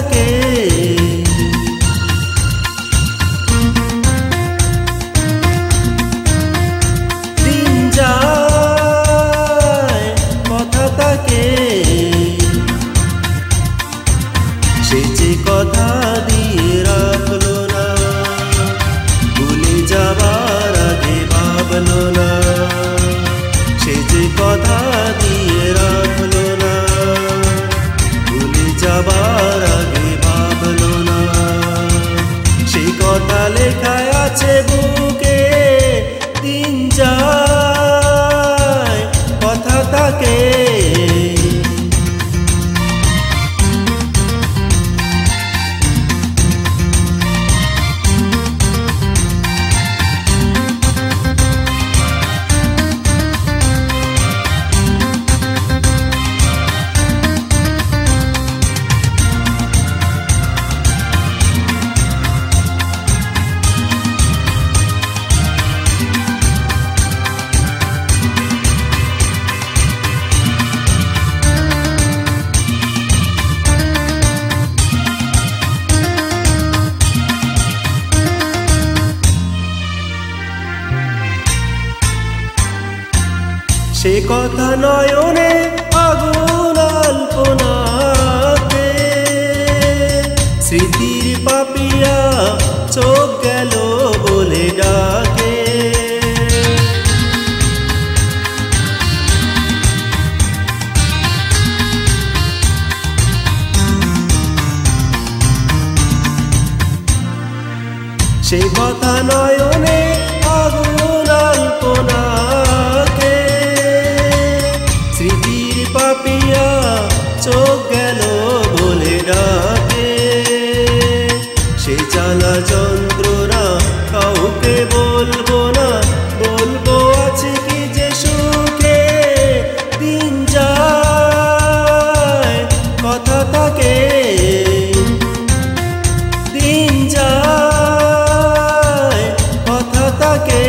থাকে। দিন যায় কথা থাকে, সে যে কথা দিয়ে রাখলো না, ভুলে যাবার আগে ভাবলো না। সে যে কথা দিয়ে রাখলো না, ভুলে যাবার আগে ভাবলো না। সেই কথা লেখায় আছে বুকে, দিন যায় কথা থাকে। সে কথা নয়নে আগুন আলপনাতে, স্মৃতির পাপিয়া চোখ গেল বলে ডাকে। সে কথা নয়নে আগুন আলপনাকে, স্মৃতির পাপিয়া চোখ গেল বলে ডাকে। সে জ্বালা যন্ত্রণা কাউকে বলবো না, বলবো আছে কি যে সুখে। দিন যায় কথা থাকে, দিন যায় কথা থাকে।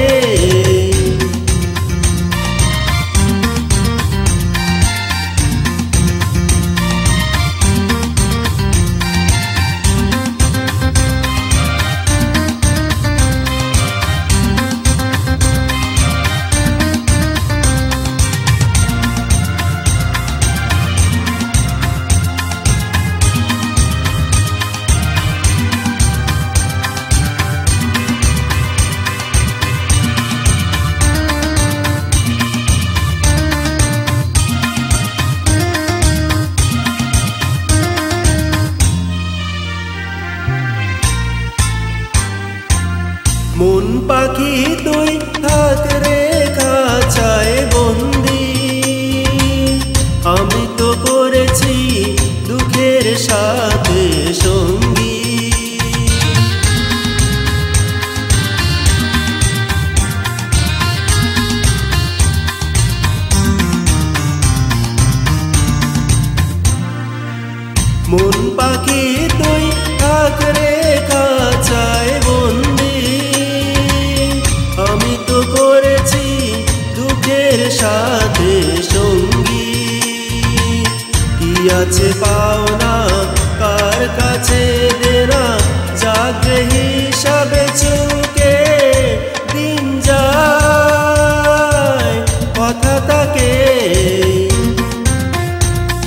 মন পাখি তুই থাক রে খাঁচায় বন্দি, আমি তো করেছি দুঃখের সাথে সঙ্গী। মন পাখি তুই থাক রে খাঁচায় বন্দি, আমি তো করেছি দুঃখের সাথে সঙ্গী। কি আছে পাওনা কার কাছে দেনা, জাগে হিসাবে চুকে। দিন যায় কথা থাকে,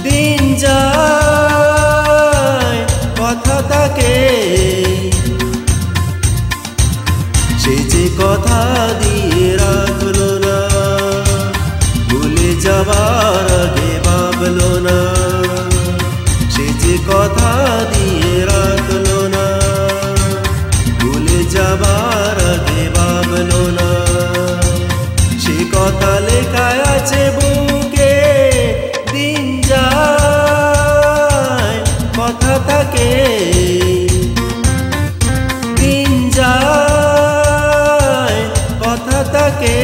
দিন যায় কথা থাকে। সে যে কথা দিয়ে রাখলো না, ভুলে যাবার আগে ভাবলো না। সে যে কথা দিয়ে রাখলো না, ভুলে যাবার আগে ভাবলো না। সে কথা লেখায় আছে বুকে, দিন যায় কথা থাকে, দিন যায় কথা থাকে।